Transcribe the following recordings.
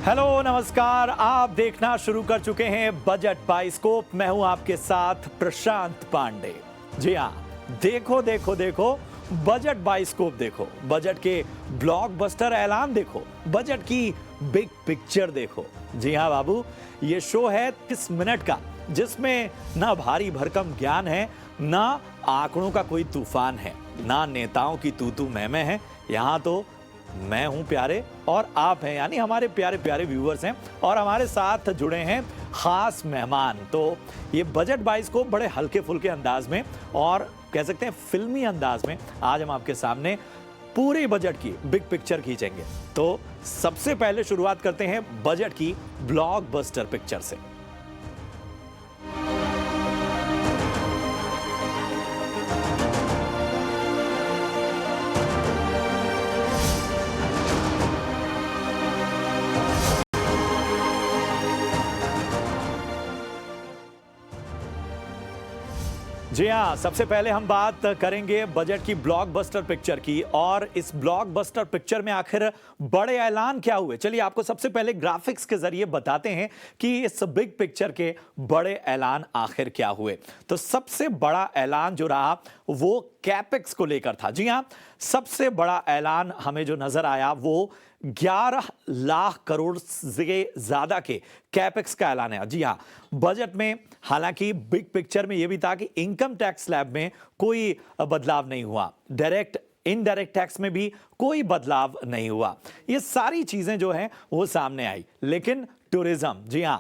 Hello नमस्कार, आप देखना शुरू कर चुके हैं बजट बाइस्कोप। मैं हूं आपके साथ प्रशांत पांडे। जी हां, देखो देखो देखो, बजट बाइस्कोप देखो, बजट के ब्लॉकबस्टर ऐलान देखो, बजट की बिग पिक्चर देखो। जी हां बाबू, ये शो है 30 मिनट का, जिसमें ना भारी भरकम ज्ञान है, ना आंकड़ों का कोई तूफान है, ना नेताओं की तू मैं है। यहां तो मैं हूं प्यारे और आप हैं, यानी हमारे प्यारे प्यारे व्यूअर्स हैं, और हमारे साथ जुड़े हैं खास मेहमान। तो ये बजट बाइस्कोप बड़े हल्के फुल्के अंदाज में और कह सकते हैं फिल्मी अंदाज में आज हम आपके सामने पूरे बजट की बिग पिक्चर खींचेंगे। तो सबसे पहले शुरुआत करते हैं बजट की ब्लॉकबस्टर पिक्चर से। जी हाँ, सबसे पहले हम बात करेंगे बजट की ब्लॉकबस्टर पिक्चर की, और इस ब्लॉकबस्टर पिक्चर में आखिर बड़े ऐलान क्या हुए। चलिए आपको सबसे पहले ग्राफिक्स के जरिए बताते हैं कि इस बिग पिक्चर के बड़े ऐलान आखिर क्या हुए। तो सबसे बड़ा ऐलान जो रहा वो कैपेक्स को लेकर था। जी हाँ, सबसे बड़ा ऐलान हमें जो नजर आया वो 11 लाख करोड़ से ज्यादा के कैपेक्स का ऐलान है। जी हाँ, बजट में हालांकि बिग पिक्चर में यह भी था कि इनकम टैक्स स्लैब में कोई बदलाव नहीं हुआ, डायरेक्ट इनडायरेक्ट टैक्स में भी कोई बदलाव नहीं हुआ। ये सारी चीजें जो हैं वो सामने आई। लेकिन टूरिज्म, जी हां,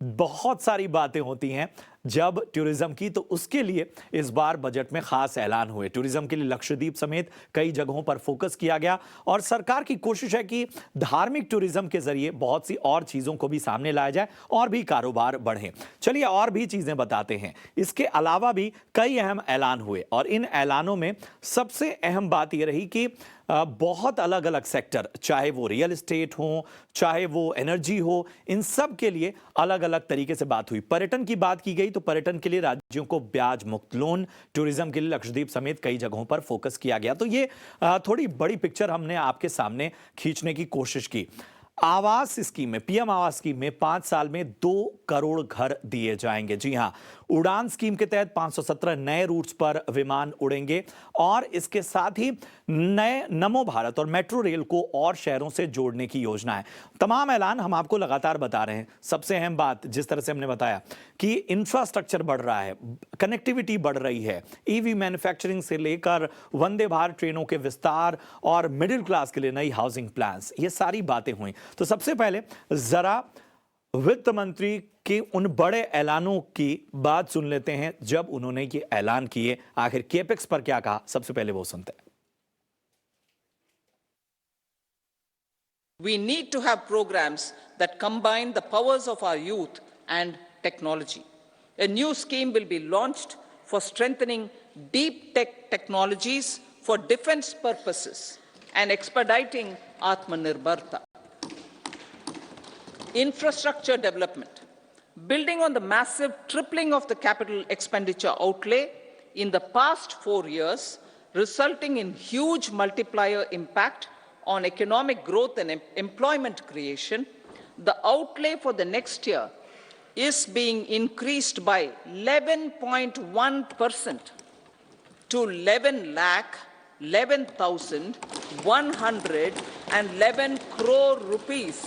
बहुत सारी बातें होती हैं जब टूरिज्म की, तो उसके लिए इस बार बजट में खास ऐलान हुए। टूरिज्म के लिए लक्षद्वीप समेत कई जगहों पर फोकस किया गया, और सरकार की कोशिश है कि धार्मिक टूरिज्म के जरिए बहुत सी और चीजों को भी सामने लाया जाए और भी कारोबार बढ़े। चलिए और भी चीजें बताते हैं। इसके अलावा भी कई अहम ऐलान हुए, और इन ऐलानों में सबसे अहम बात यह रही कि बहुत अलग अलग सेक्टर, चाहे वो रियल एस्टेट हो, चाहे वो एनर्जी हो, इन सब के लिए अलग अलग तरीके से बात हुई। पर्यटन की बात की गई तो पर्यटन के लिए राज्यों को ब्याज मुक्त लोन, टूरिज्म के लिए लक्षद्वीप समेत कई जगहों पर फोकस किया गया। तो ये थोड़ी बड़ी पिक्चर हमने आपके सामने खींचने की कोशिश की। आवास स्कीम में, पीएम आवास स्कीम में 5 साल में 2 करोड़ घर दिए जाएंगे। जी हां, उड़ान स्कीम के तहत 517 नए रूट्स पर विमान उड़ेंगे, और इसके साथ ही नए नमो भारत और मेट्रो रेल को और शहरों से जोड़ने की योजना है। तमाम ऐलान हम आपको लगातार बता रहे हैं। सबसे अहम बात, जिस तरह से हमने बताया कि इंफ्रास्ट्रक्चर बढ़ रहा है, कनेक्टिविटी बढ़ रही है, ईवी मैन्युफैक्चरिंग से लेकर वंदे भारत ट्रेनों के विस्तार और मिडिल क्लास के लिए नई हाउसिंग प्लान्स, ये सारी बातें हुई। तो सबसे पहले जरा वित्त मंत्री के उन बड़े ऐलानों की बात सुन लेते हैं जब उन्होंने ये ऐलान किए। आखिर केपेक्स पर क्या कहा, सबसे पहले वो सुनते हैं। We need to have programs that combine the powers of our youth and technology. A new scheme will be launched for strengthening deep tech technologies for defense purposes and expediting Atmanirbharta. Infrastructure development. Building on the massive tripling of the capital expenditure outlay in the past 4 years, resulting in huge multiplier impact on economic growth and employment creation, the outlay for the next year is being increased by 11.1% to 11,11,111 crore rupees.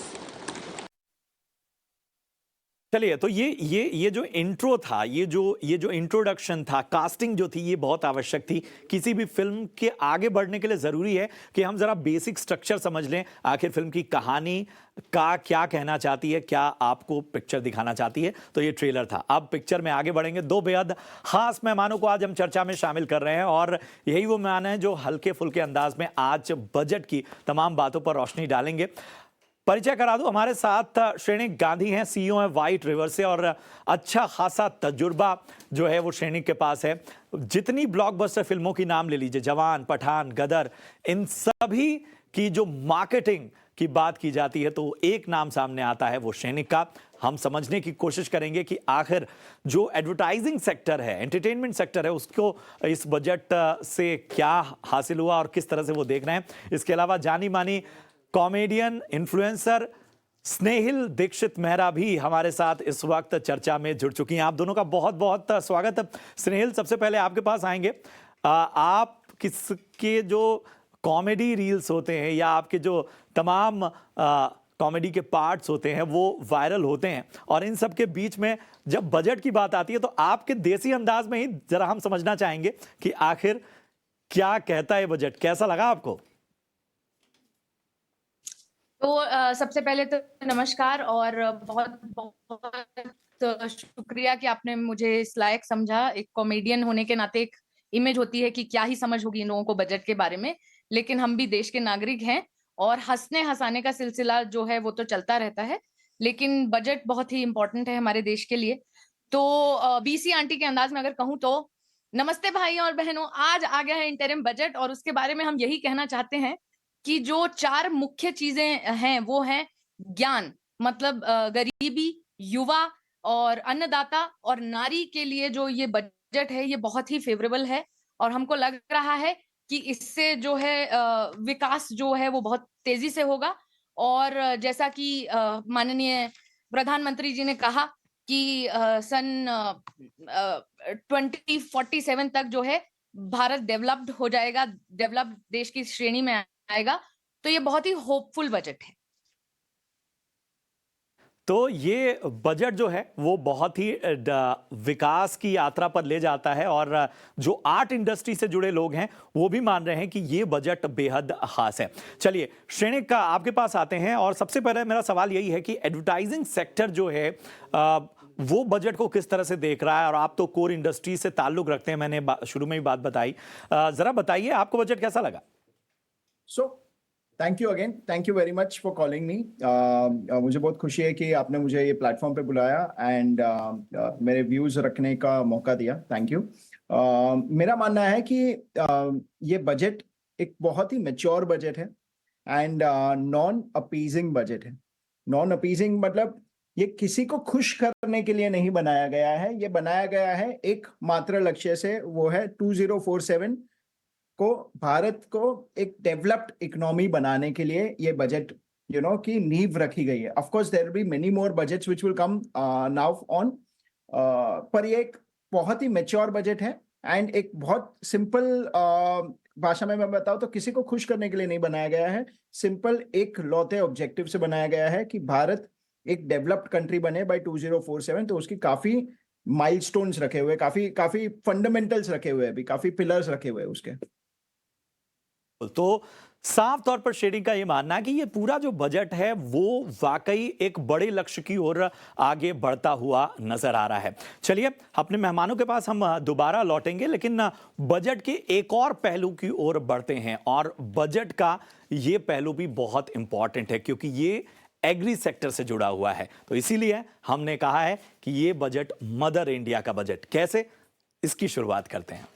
चलिए, तो ये जो intro था, ये जो introduction था, casting जो थी, ये बहुत आवश्यक थी। किसी भी फिल्म के आगे बढ़ने के लिए जरूरी है कि हम जरा बेसिक स्ट्रक्चर समझ लें। आखिर फिल्म की कहानी का क्या कहना चाहती है, क्या आपको पिक्चर दिखाना चाहती है। तो ये ट्रेलर था। अब पिक्चर में आगे बढ़ेंगे। 2 बेहद खास मेहमानों को आज हम चर्चा में शामिल कर रहे हैं, और यही वो मेहमान हैं जो हल्के फुल्के अंदाज में आज बजट की तमाम बातों पर रोशनी डालेंगे। परिचय करा दूं, हमारे साथ श्रेणिक गांधी हैं, सीईओ हैं व्हाइट रिवर से, और अच्छा खासा तजुर्बा जो है वो श्रेणिक के पास है। जितनी ब्लॉकबस्टर फिल्मों की नाम ले लीजिए, जवान, पठान, गदर, इन सभी की जो मार्केटिंग की बात की जाती है तो एक नाम सामने आता है, वो श्रेणिक का। हम समझने की कोशिश करेंगे कि आखिर जो एडवर्टाइजिंग सेक्टर है, एंटरटेनमेंट सेक्टर है, उसको इस बजट से क्या हासिल हुआ और किस तरह से वो देख रहे हैं। इसके अलावा जानी मानी कॉमेडियन, इन्फ्लुएंसर स्नेहिल दीक्षित मेहरा भी हमारे साथ इस वक्त चर्चा में जुड़ चुकी हैं। आप दोनों का बहुत बहुत स्वागत है। स्नेहिल, सबसे पहले आपके पास आएंगे। आप किसके जो कॉमेडी रील्स होते हैं या आपके जो तमाम कॉमेडी के पार्ट्स होते हैं वो वायरल होते हैं, और इन सब के बीच में जब बजट की बात आती है तो आपके देसी अंदाज में ही जरा हम समझना चाहेंगे कि आखिर क्या कहता है बजट, कैसा लगा आपको? तो सबसे पहले तो नमस्कार और बहुत बहुत शुक्रिया कि आपने मुझे इस लायक समझा। एक कॉमेडियन होने के नाते एक इमेज होती है कि क्या ही समझ होगी इन लोगों को बजट के बारे में, लेकिन हम भी देश के नागरिक हैं और हंसने हंसाने का सिलसिला जो है वो तो चलता रहता है, लेकिन बजट बहुत ही इंपॉर्टेंट है हमारे देश के लिए। तो बीसी आंटी के अंदाज में अगर कहूँ तो नमस्ते भाई और बहनों, आज आ गया है इंटरिम बजट और उसके बारे में हम यही कहना चाहते हैं कि जो 4 मुख्य चीजें हैं वो हैं ज्ञान, मतलब गरीबी, युवा और अन्नदाता और नारी के लिए जो ये बजट है ये बहुत ही फेवरेबल है। और हमको लग रहा है कि इससे जो है विकास जो है वो बहुत तेजी से होगा। और जैसा कि माननीय प्रधानमंत्री जी ने कहा कि सन 2047 तक जो है भारत डेवलप्ड हो जाएगा, डेवलप्ड देश की श्रेणी में आएगा। तो ये बहुत ही होपफुल बजट है। तो ये बजट जो है वो बहुत ही विकास की यात्रा पर ले जाता है, और जो आर्ट इंडस्ट्री से जुड़े लोग हैं वो भी मान रहे हैं कि ये बजट बेहद खास है। चलिए श्रेणिक का आपके पास आते हैं, और सबसे पहले मेरा सवाल यही है कि एडवर्टाइजिंग सेक्टर जो है वो बजट को किस तरह से देख रहा है, और आप तो कोर इंडस्ट्री से ताल्लुक रखते हैं, मैंने शुरू में ही बात बताई। जरा बताइए आपको बजट कैसा लगा? Thank you again, thank you very much for calling me. मुझे बहुत खुशी है कि आपने मुझे ये प्लेटफॉर्म पे बुलाया एंड मेरे व्यूज रखने का मौका दिया। Thank you. मेरा मानना है कि ये बजट एक बहुत ही मैच्योर बजट है एंड नॉन अपीजिंग बजट है। नॉन अपीजिंग मतलब ये किसी को खुश करने के लिए नहीं बनाया गया है, ये बनाया गया है एक मात्र लक्ष्य से, वो है 2047 को भारत को एक डेवलप्ड इकोनॉमी बनाने के लिए ये बजट की नींव रखी गई है। Of course there will be many more budgets which will come now on, पर ये एक बहुत ही मैच्योर बजट है एंड एक बहुत सिंपल भाषा में मैं बताऊं तो किसी को खुश करने के लिए नहीं बनाया गया है। सिंपल एक लौते ऑब्जेक्टिव से बनाया गया है कि भारत एक डेवलप्ड कंट्री बने बाय 2047। तो उसकी काफी माइलस्टोन्स रखे हुए, काफी फंडामेंटल्स रखे हुए, अभी काफी पिलर्स रखे हुए उसके। तो साफ तौर पर शेयरिंग का ये मानना है कि ये पूरा जो बजट है वो वाकई एक बड़े लक्ष्य की ओर आगे बढ़ता हुआ नजर आ रहा है। चलिए अपने मेहमानों के पास हम दोबारा लौटेंगे, लेकिन बजट के एक और पहलू की ओर बढ़ते हैं, और बजट का ये पहलू भी बहुत इंपॉर्टेंट है क्योंकि ये एग्री सेक्टर से जुड़ा हुआ है। तो इसीलिए हमने कहा है कि ये बजट मदर इंडिया का बजट। कैसे, इसकी शुरुआत करते हैं।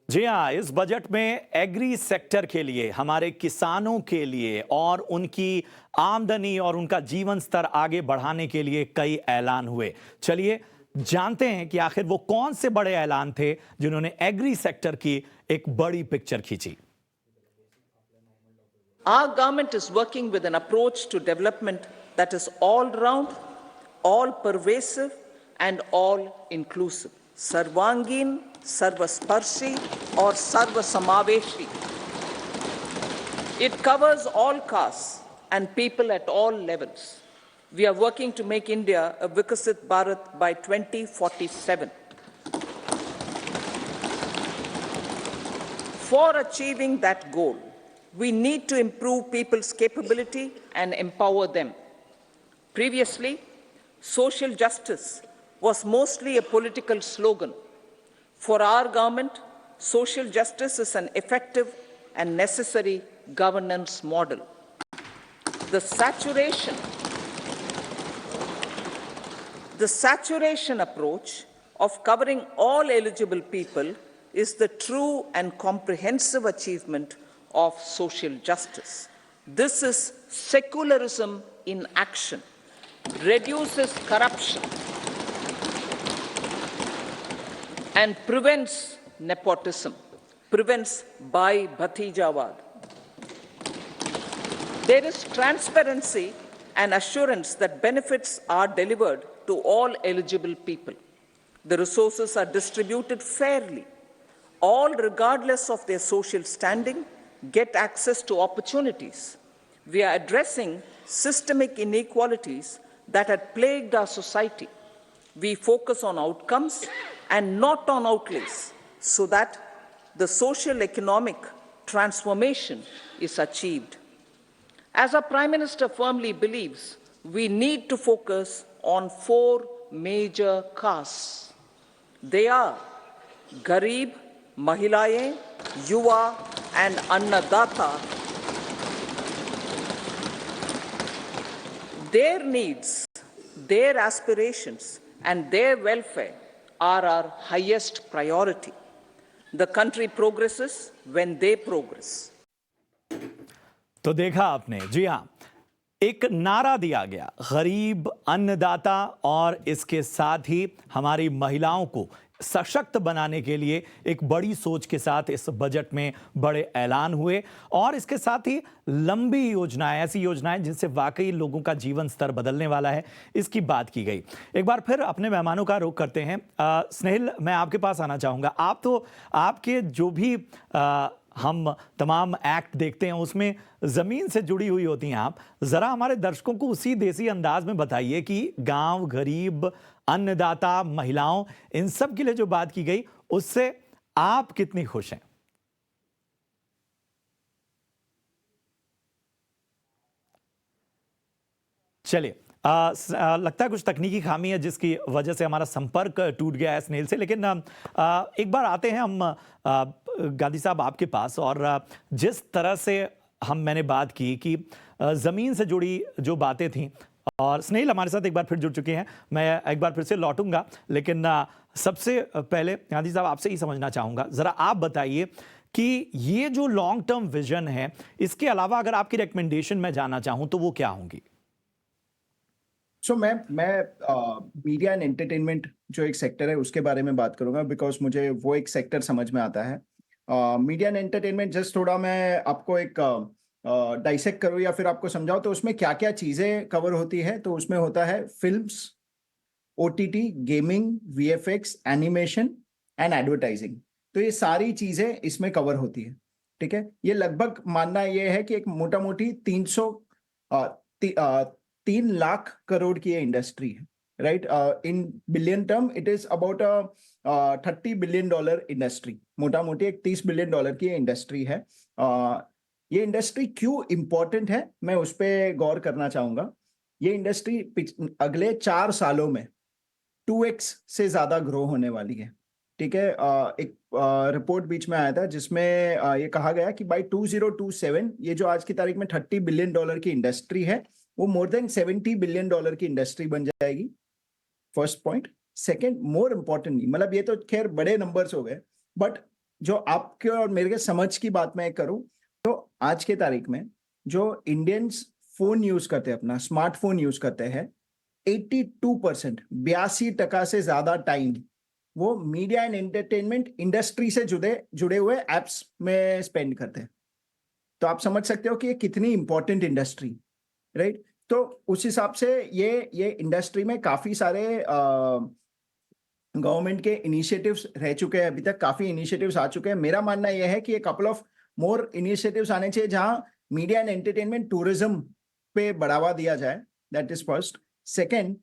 जी हाँ, इस बजट में एग्री सेक्टर के लिए, हमारे किसानों के लिए और उनकी आमदनी और उनका जीवन स्तर आगे बढ़ाने के लिए कई ऐलान हुए। चलिए जानते हैं कि आखिर वो कौन से बड़े ऐलान थे जिन्होंने एग्री सेक्टर की एक बड़ी पिक्चर खींची। Our government is working with an approach to development that is all round, all pervasive and all inclusive. Sarvangin, Sarvasparshi or Sarvasamaveshi. It covers all castes and people at all levels. We are working to make India a Vikasit Bharat by 2047. For achieving that goal, we need to improve people's capability and empower them. Previously, social justice was mostly a political slogan. For our government, social justice is an effective and necessary governance model. The saturation approach of covering all eligible people is the true and comprehensive achievement of social justice. This is secularism in action, reduces corruption, and prevents nepotism, prevents bhai bhatijawad. There is transparency and assurance that benefits are delivered to all eligible people. The resources are distributed fairly. All, regardless of their social standing, get access to opportunities. We are addressing systemic inequalities that had plagued our society. We focus on outcomes and not on outlays so that the social economic transformation is achieved. As our Prime Minister firmly believes, we need to focus on 4 major castes. They are Garib, Mahilayein, Yuva, and Annadata. Their needs, their aspirations, and their welfare are our highest priority. The country progresses when they progress. तो देखा आपने, जी हाँ, एक नारा दिया गया, गरीब, अन्नदाता, और इसके साथ ही हमारी महिलाओं को सशक्त बनाने के लिए एक बड़ी सोच के साथ इस बजट में बड़े ऐलान हुए, और इसके साथ ही लंबी योजनाएं, ऐसी योजनाएं जिनसे वाकई लोगों का जीवन स्तर बदलने वाला है, इसकी बात की गई। एक बार फिर अपने मेहमानों का रुख करते हैं। स्नेहिल, मैं आपके पास आना चाहूँगा। आप तो, आपके जो भी हम तमाम एक्ट देखते हैं उसमें ज़मीन से जुड़ी हुई होती हैं आप। ज़रा हमारे दर्शकों को उसी देसी अंदाज में बताइए कि गांव, गरीब, अन्नदाता, महिलाओं, इन सब के लिए जो बात की गई उससे आप कितनी खुश हैं? चलिए, लगता है कुछ तकनीकी खामी है जिसकी वजह से हमारा संपर्क टूट गया है स्नेहिल से, लेकिन एक बार आते हैं हम गांधी साहब आपके पास। और जिस तरह से मैंने बात की कि ज़मीन से जुड़ी जो बातें थीं, और स्नेहिल हमारे साथ एक बार फिर जुड़ चुके हैं, मैं एक बार फिर से लौटूंगा, लेकिन सबसे पहले गांधी साहब आपसे ही समझना चाहूँगा, ज़रा आप बताइए कि ये जो लॉन्ग टर्म विजन है, इसके अलावा अगर आपकी रिकमेंडेशन मैं जाना चाहूँ तो वो क्या होंगी? सो मैं मीडिया एंड एंटरटेनमेंट जो एक सेक्टर है उसके बारे में बात करूंगा, बिकॉज मुझे वो एक सेक्टर समझ में आता है। मीडिया एंड एंटरटेनमेंट, जस्ट थोड़ा मैं आपको एक डाइसेक्ट करूँ या फिर आपको समझाऊं तो उसमें क्या क्या चीज़ें कवर होती है। तो उसमें होता है films, OTT, gaming, VFX, animation and advertising. तो ये सारी चीज़ें इसमें कवर होती है, ठीक है। ये लगभग मानना ये है कि एक मोटा मोटी 3 लाख करोड़ की इंडस्ट्री है, right. In billion term it is about $30 billion industry, मोटा मोटी एक $30 बिलियन की इंडस्ट्री है। ये इंडस्ट्री क्यों इंपॉर्टेंट है, मैं उस पर गौर करना चाहूंगा। ये इंडस्ट्री अगले 4 सालों में 2x से ज्यादा ग्रो होने वाली है, ठीक है। एक रिपोर्ट बीच में आया था जिसमें ये कहा गया कि बाय 2027 ये जो आज की तारीख में $30 बिलियन की इंडस्ट्री है, वो मोर देन $70 बिलियन की इंडस्ट्री बन जाएगी। First point. Second, more importantly, मतलब ये तो खैर बड़े नंबर्स हो गए, बट जो आपके और मेरे के समझ की बात मैं करूं तो आज के तारीख में जो इंडियंस फोन यूज करते हैं, अपना स्मार्टफोन यूज करते हैं, 82%, 82% से ज्यादा टाइम वो मीडिया एंड एंटरटेनमेंट इंडस्ट्री से जुड़े हुए एप्स में स्पेंड करते हैं। तो आप समझ सकते हो कि ये कितनी इंपॉर्टेंट इंडस्ट्री, राइट। तो उस हिसाब से ये इंडस्ट्री में काफी सारे गवर्नमेंट के इनिशिएटिव्स रह चुके हैं, अभी तक काफी इनिशिएटिव्स आ चुके हैं। मेरा मानना यह है कि एक कपल ऑफ मोर इनिशिएटिव्स आने चाहिए जहां मीडिया एंड एंटरटेनमेंट टूरिज्म पे बढ़ावा दिया जाए, that is first. Second,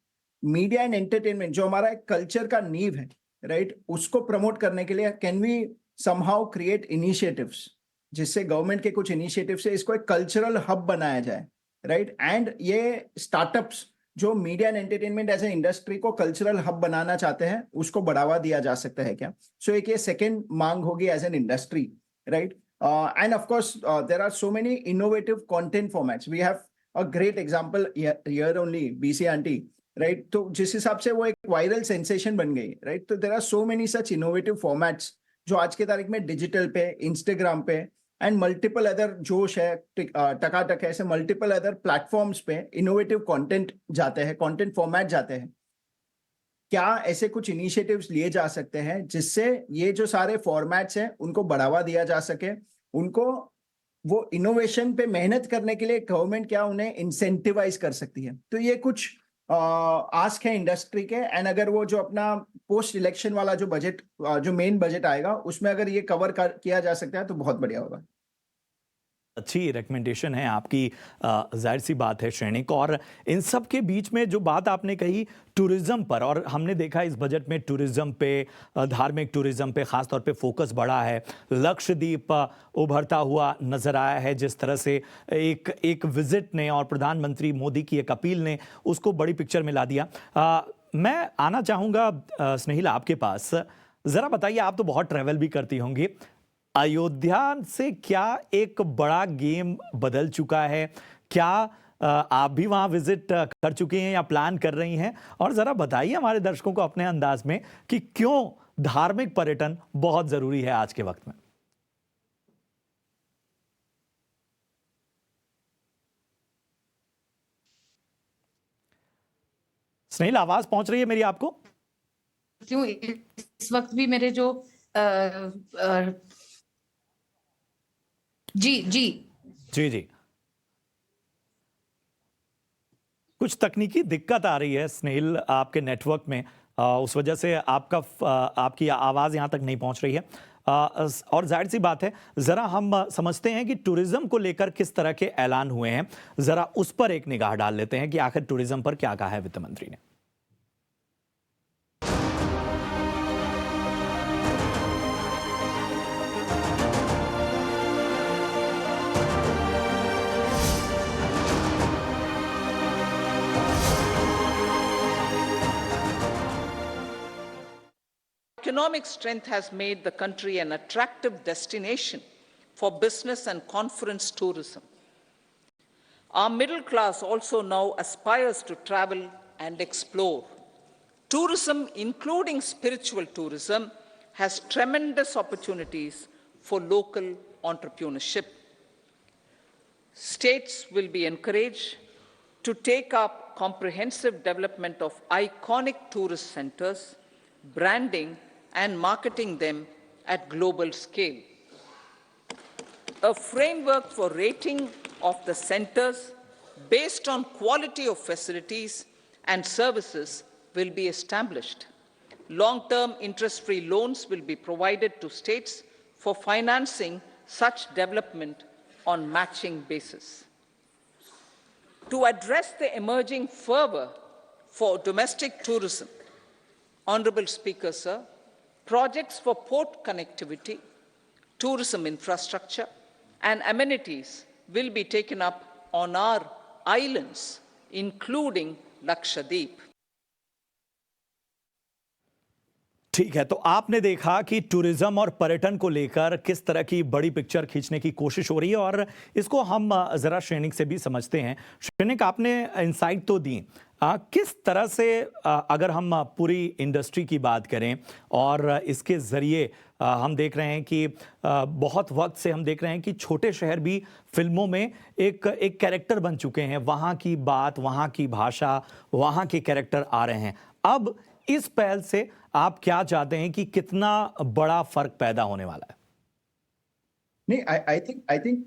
media and entertainment जो हमारा एक कल्चर का नींव है, राइट, उसको प्रमोट करने के लिए can we somehow create initiatives, जिससे गवर्नमेंट के कुछ इनिशिएटिव से इसको एक कल्चरल हब बनाया जाए, राइट। एंड ये स्टार्टअप्स जो media and entertainment as a industry को कल्चरल हब बनाना चाहते हैं, उसको बढ़ावा दिया जा सकता है क्या। सो एक ये सेकेंड मांग होगी as an industry, right. And of course there are so many innovative content formats. We have a great example here only, BC aunty, right. तो जिस हिसाब से वो एक वायरल सेंसेशन बन गई, राइट। तो there are so many such innovative formats जो आज के तारीख में डिजिटल पे, इंस्टाग्राम पे एंड मल्टीपल अदर जोश है, टकाटक है, ऐसे मल्टीपल अदर प्लेटफॉर्म्स पे इनोवेटिव कंटेंट जाते हैं, कंटेंट फॉर्मेट जाते हैं। क्या ऐसे कुछ इनिशिएटिव्स लिए जा सकते हैं जिससे ये जो सारे फॉर्मेट्स हैं उनको बढ़ावा दिया जा सके, उनको वो इनोवेशन पे मेहनत करने के लिए गवर्नमेंट क्या उन्हें इंसेंटिवाइज कर सकती है? तो ये कुछ आस्क है इंडस्ट्री के। एंड अगर वो जो अपना पोस्ट इलेक्शन वाला जो बजट, जो मेन बजट आएगा, उसमें अगर ये कवर किया जा सकता है तो बहुत बढ़िया होगा। अच्छी रिकमेंडेशन है आपकी, जाहिर सी बात है श्रेणिक। और इन सब के बीच में जो बात आपने कही टूरिज्म पर, और हमने देखा इस बजट में टूरिज्म पे, धार्मिक टूरिज्म पे खास तौर पे फोकस बढ़ा है। लक्षद्वीप उभरता हुआ नजर आया है, जिस तरह से एक विजिट ने और प्रधानमंत्री मोदी की एक अपील ने उसको बड़ी पिक्चर में ला दिया। मैं आना चाहूँगा स्नेहिल आपके पास, ज़रा बताइए, आप तो बहुत ट्रैवल भी करती होंगी, अयोध्या से क्या एक बड़ा गेम बदल चुका है? क्या आप भी वहां विजिट कर चुकी हैं या प्लान कर रही हैं? और जरा बताइए हमारे दर्शकों को अपने अंदाज में कि क्यों धार्मिक पर्यटन बहुत जरूरी है आज के वक्त में। स्नेहिल, आवाज पहुंच रही है मेरी आपको? क्यों इस वक्त भी मेरे जो जी जी जी जी, कुछ तकनीकी दिक्कत आ रही है स्नेहिल आपके नेटवर्क में, उस वजह से आपकी आवाज़ यहाँ तक नहीं पहुँच रही है। और जाहिर सी बात है, ज़रा हम समझते हैं कि टूरिज्म को लेकर किस तरह के ऐलान हुए हैं, ज़रा उस पर एक निगाह डाल लेते हैं कि आखिर टूरिज्म पर क्या कहा है वित्त मंत्री ने। Economic strength has made the country an attractive destination for business and conference tourism. Our middle class also now aspires to travel and explore. Tourism, including spiritual tourism, has tremendous opportunities for local entrepreneurship. States will be encouraged to take up comprehensive development of iconic tourist centers, branding and marketing them at global scale. A framework for rating of the centers based on quality of facilities and services will be established. Long-term interest-free loans will be provided to states for financing such development on matching basis. To address the emerging fervor for domestic tourism, Honorable Speaker, sir, projects for port connectivity, tourism infrastructure, and amenities will be taken up on our islands, including Lakshadweep. ठीक है, तो आपने देखा कि tourism और पर्यटन को लेकर किस तरह की बड़ी पिक्चर खींचने की कोशिश हो रही है, और इसको हम जरा श्रेणिक से भी समझते हैं। श्रेणिक, आपने इंसाइट तो दी, किस तरह से अगर हम पूरी इंडस्ट्री की बात करें और इसके ज़रिए हम देख रहे हैं कि बहुत वक्त से हम देख रहे हैं कि छोटे शहर भी फिल्मों में एक कैरेक्टर बन चुके हैं, वहाँ की बात, वहाँ की भाषा, वहाँ के कैरेक्टर आ रहे हैं। अब इस पहल से आप क्या चाहते हैं कि कितना बड़ा फर्क पैदा होने वाला है? नहीं, आई थिंक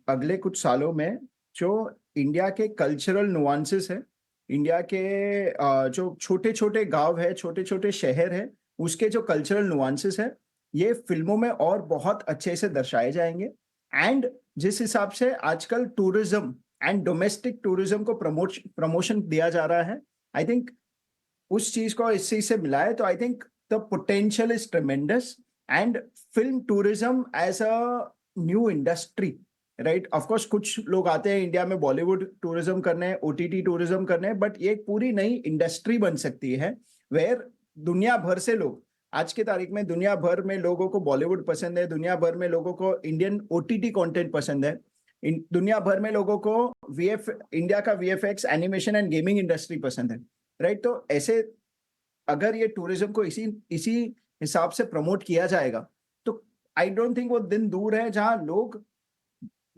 अगले कुछ सालों में जो इंडिया के कल्चरल नुआंसेस है, इंडिया के जो छोटे छोटे गांव है, छोटे छोटे शहर है, उसके जो कल्चरल नुआंसेस है, ये फिल्मों में और बहुत अच्छे से दर्शाए जाएंगे। एंड जिस हिसाब से आजकल टूरिज्म एंड डोमेस्टिक टूरिज्म को प्रमोशन दिया जा रहा है, आई थिंक उस चीज को इस चीज से मिलाए तो I think the potential is tremendous. And film tourism as a new industry, right, of course कुछ लोग आते हैं इंडिया में बॉलीवुड टूरिज्म करने, ओटीटी टूरिज्म करने, बट ये एक पूरी नई इंडस्ट्री बन सकती है वेयर दुनिया भर से लोग, आज की तारीख में दुनिया भर में लोगों को बॉलीवुड पसंद है, दुनिया भर में लोगों को इंडियन ओटीटी कंटेंट पसंद है, दुनिया भर में लोगों को इंडिया का VFX, animation and gaming industry पसंद है, राइट। तो ऐसे अगर ये टूरिज्म को इसी हिसाब से प्रमोट किया जाएगा तो आई डोंट थिंक वो दिन दूर है जहां लोग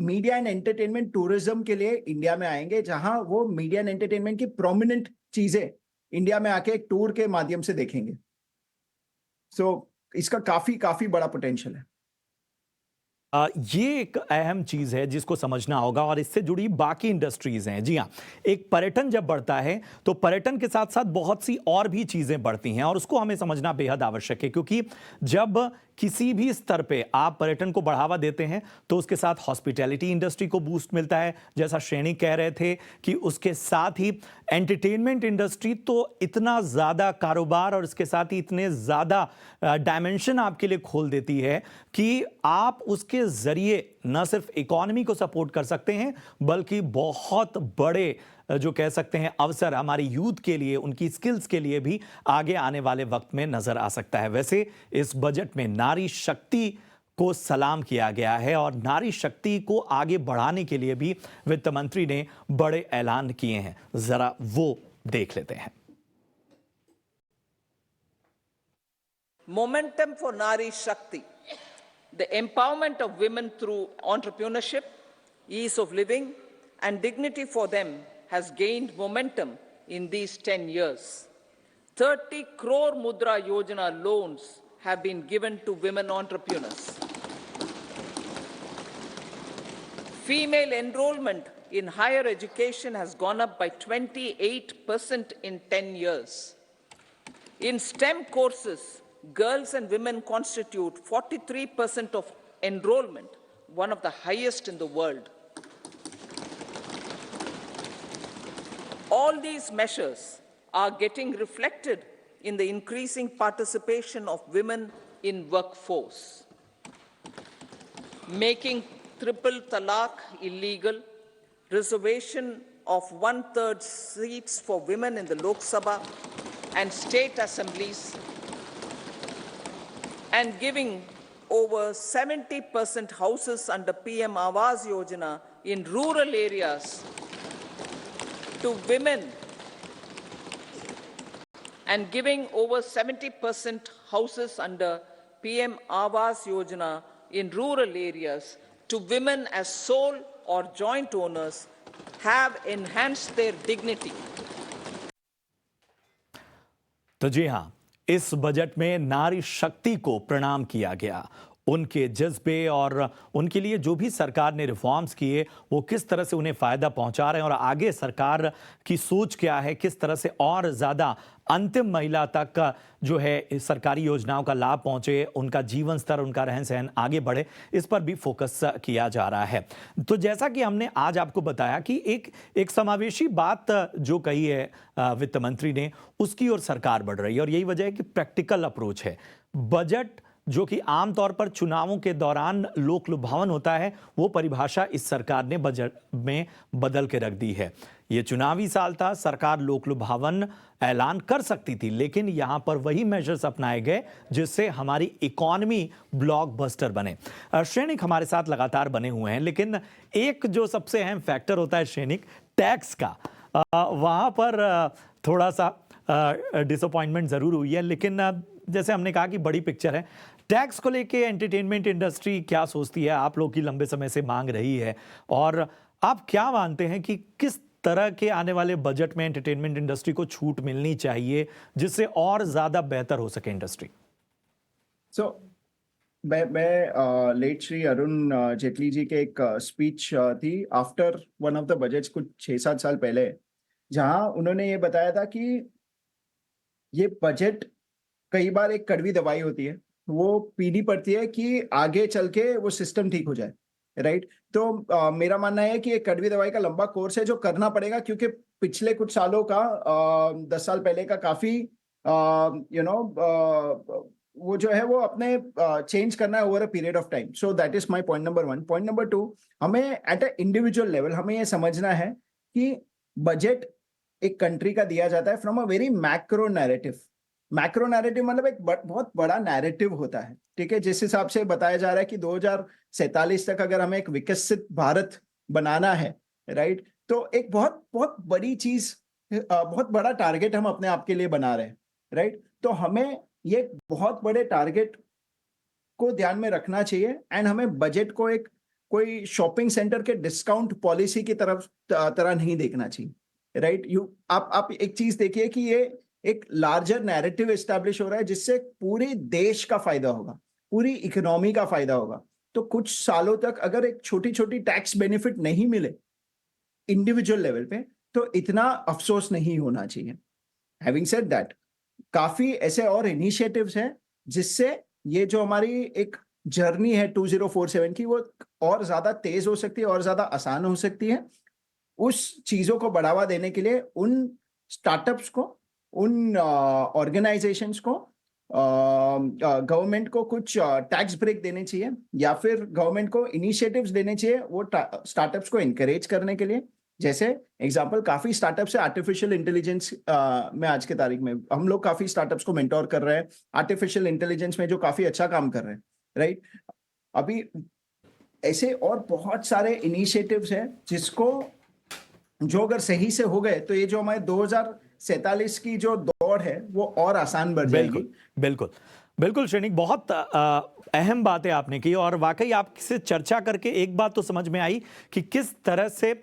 मीडिया एंड एंटरटेनमेंट टूरिज्म के लिए इंडिया में आएंगे, जहां वो मीडिया एंड एंटरटेनमेंट की प्रोमिनेंट चीजें इंडिया में आके एक टूर के माध्यम से देखेंगे। सो इसका काफी काफी बड़ा पोटेंशियल है। ये एक अहम चीज है जिसको समझना होगा और इससे जुड़ी बाकी इंडस्ट्रीज हैं। जी हाँ, एक पर्यटन जब बढ़ता है तो पर्यटन के साथ साथ बहुत सी और भी चीजें बढ़ती हैं और उसको हमें समझना बेहद आवश्यक है, क्योंकि जब किसी भी स्तर पे आप पर्यटन को बढ़ावा देते हैं तो उसके साथ हॉस्पिटैलिटी इंडस्ट्री को बूस्ट मिलता है, जैसा श्रेणी कह रहे थे कि उसके साथ ही एंटरटेनमेंट इंडस्ट्री तो इतना ज्यादा कारोबार और इसके साथ ही इतने ज्यादा डायमेंशन आपके लिए खोल देती है कि आप उसके जरिए न सिर्फ इकोनॉमी को सपोर्ट कर सकते हैं बल्कि बहुत बड़े जो कह सकते हैं अवसर हमारी यूथ के लिए, उनकी स्किल्स के लिए भी आगे आने वाले वक्त में नजर आ सकता है। वैसे इस बजट में नारी शक्ति को सलाम किया गया है और नारी शक्ति को आगे बढ़ाने के लिए भी वित्त मंत्री ने बड़े ऐलान किए हैं। जरा वो देख लेते हैं। Momentum for Nari Shakti, the empowerment of women through entrepreneurship, ease of living, and dignity for them has gained momentum in these 10 years. 30 crore Mudra Yojana loans have been given to women entrepreneurs. Female enrollment in higher education has gone up by 28% in 10 years. In STEM courses, girls and women constitute 43% of enrollment, one of the highest in the world. All these measures are getting reflected in the increasing participation of women in workforce. Making triple talaq illegal, reservation of 1/3 seats for women in the Lok Sabha and state assemblies, and giving over 70% houses under PM Awas Yojana in rural areas to women, and giving over 70% houses under PM Awas Yojana in rural areas to women as sole or joint owners have enhanced their dignity. तो जी हां, इस budget में नारी शक्ति को प्रणाम किया गया। उनके जज्बे और उनके लिए जो भी सरकार ने रिफॉर्म्स किए वो किस तरह से उन्हें फायदा पहुंचा रहे हैं और आगे सरकार की सोच क्या है, किस तरह से और ज्यादा अंतिम महिला तक का जो है सरकारी योजनाओं का लाभ पहुंचे, उनका जीवन स्तर, उनका रहन सहन आगे बढ़े, इस पर भी फोकस किया जा रहा है। तो जैसा कि हमने आज आपको बताया कि एक समावेशी बात जो कही है वित्त मंत्री ने, उसकी ओर सरकार बढ़ रही है और यही वजह है कि प्रैक्टिकल अप्रोच है। बजट जो कि आमतौर पर चुनावों के दौरान लोक लुभावन होता है, वो परिभाषा इस सरकार ने बजट में बदल के रख दी है। ये चुनावी साल था, सरकार लोक लुभावन ऐलान कर सकती थी, लेकिन यहां पर वही मेजर्स अपनाए गए जिससे हमारी इकोनॉमी ब्लॉकबस्टर बने। श्रेणिक हमारे साथ लगातार बने हुए हैं, लेकिन एक जो सबसे अहम फैक्टर होता है श्रेणिक, टैक्स का, वहां पर थोड़ा सा डिसअपॉइंटमेंट जरूर हुई है। लेकिन जैसे हमने कहा कि बड़ी पिक्चर है, टैक्स को लेके एंटरटेनमेंट इंडस्ट्री क्या सोचती है, आप लोग की लंबे समय से मांग रही है, और आप क्या मानते हैं कि किस तरह के आने वाले बजट में एंटरटेनमेंट इंडस्ट्री को छूट मिलनी चाहिए जिससे और ज्यादा बेहतर हो सके इंडस्ट्री? मैं लेट श्री अरुण जेटली जी के एक स्पीच थी after one of the budgets कुछ 6-7 साल पहले, जहां उन्होंने ये बताया था कि ये बजट कई बार एक कड़वी दवाई होती है, वो पीनी पड़ती है कि आगे चल के वो सिस्टम ठीक हो जाए, राइट? तो मेरा मानना है कि एक कड़वी दवाई का लंबा कोर्स है जो करना पड़ेगा, क्योंकि पिछले कुछ सालों का 10 साल पहले का काफी वो जो है वो अपने चेंज करना है over a period of time. So that is my point number 1। Point number 2, हमें एट अ इंडिविजुअल लेवल हमें ये समझना है कि बजट एक कंट्री का दिया जाता है from a very macro narrative. Macro narrative मतलब एक बहुत बड़ा नैरेटिव होता है, ठीक है? जिस हिसाब से बताया जा रहा है कि 2047 तक अगर हमें एक विकसित भारत बनाना है, राइट, तो एक बहुत बहुत बड़ी चीज, बहुत बड़ा टारगेट हम अपने आप के लिए बना रहे हैं, राइट? तो हमें ये बहुत बड़े टारगेट को ध्यान में रखना चाहिए एंड हमें बजट को एक कोई शॉपिंग सेंटर के डिस्काउंट पॉलिसी की तरह नहीं देखना चाहिए, राइट? आप एक चीज देखिए कि ये एक लार्जर नैरेटिव एस्टैब्लिश हो रहा है जिससे पूरे देश का फायदा होगा, पूरी इकोनॉमी का फायदा होगा। तो कुछ सालों तक अगर एक छोटी छोटी टैक्स बेनिफिट नहीं मिले इंडिविजुअल लेवल पे तो इतना अफसोस नहीं होना चाहिए। हैविंग सेड दैट, काफी ऐसे और इनिशिएटिव्स हैं जिससे ये जो हमारी एक जर्नी है 2047 की वो और ज्यादा तेज हो सकती है और ज्यादा आसान हो सकती है। उस चीजों को बढ़ावा देने के लिए उन स्टार्टअप्स को, उन ऑर्गेनाइजेशंस को गवर्नमेंट को कुछ टैक्स ब्रेक देने चाहिए या फिर गवर्नमेंट को इनिशिएटिव्स देने चाहिए वो स्टार्टअप्स को एनकरेज करने के लिए। जैसे एग्जांपल काफी स्टार्टअप्स है आर्टिफिशियल इंटेलिजेंस में, आज के तारीख में हम लोग काफी स्टार्टअप्स को मेंटोर कर रहे हैं आर्टिफिशियल इंटेलिजेंस में जो काफी अच्छा काम कर रहे हैं, राइट? अभी ऐसे और बहुत सारे इनिशिएटिव्स हैं जिसको जो अगर सही से हो गए तो ये जो हमारे 2047 की जो दौड़ है वो और आसान बढ़ जाएगी। बिल्कुल बिल्कुल बिल्कुल श्रेणिक, बहुत अहम बातें आपने की और वाकई आपसे चर्चा करके एक बात तो समझ में आई कि किस तरह से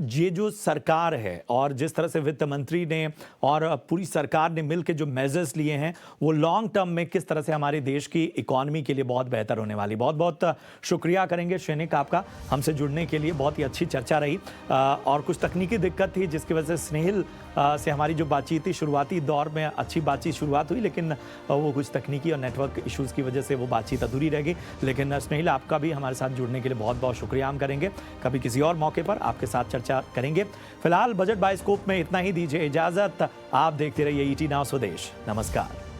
ये जो सरकार है और जिस तरह से वित्त मंत्री ने और पूरी सरकार ने मिलकर जो मेजर्स लिए हैं वो लॉन्ग टर्म में किस तरह से हमारे देश की इकोनॉमी के लिए बहुत बेहतर होने वाली। बहुत बहुत शुक्रिया करेंगे श्रेणिक आपका हमसे जुड़ने के लिए, बहुत ही अच्छी चर्चा रही। और कुछ तकनीकी दिक्कत थी जिसकी वजह से स्नेहिल से हमारी जो बातचीत थी शुरुआती दौर में अच्छी बातचीत शुरुआत हुई, लेकिन वो कुछ तकनीकी और नेटवर्क इश्यूज़ की वजह से वो बातचीत अधूरी रह गई। लेकिन स्नेहिल आपका भी हमारे साथ जुड़ने के लिए बहुत बहुत शुक्रिया हम करेंगे। कभी किसी और मौके पर आपके साथ चर्चा करेंगे। फिलहाल बजट बायोस्कोप में इतना ही, दीजिए इजाजत। आप देखते रहिए ईटी नाउ स्वदेश। नमस्कार।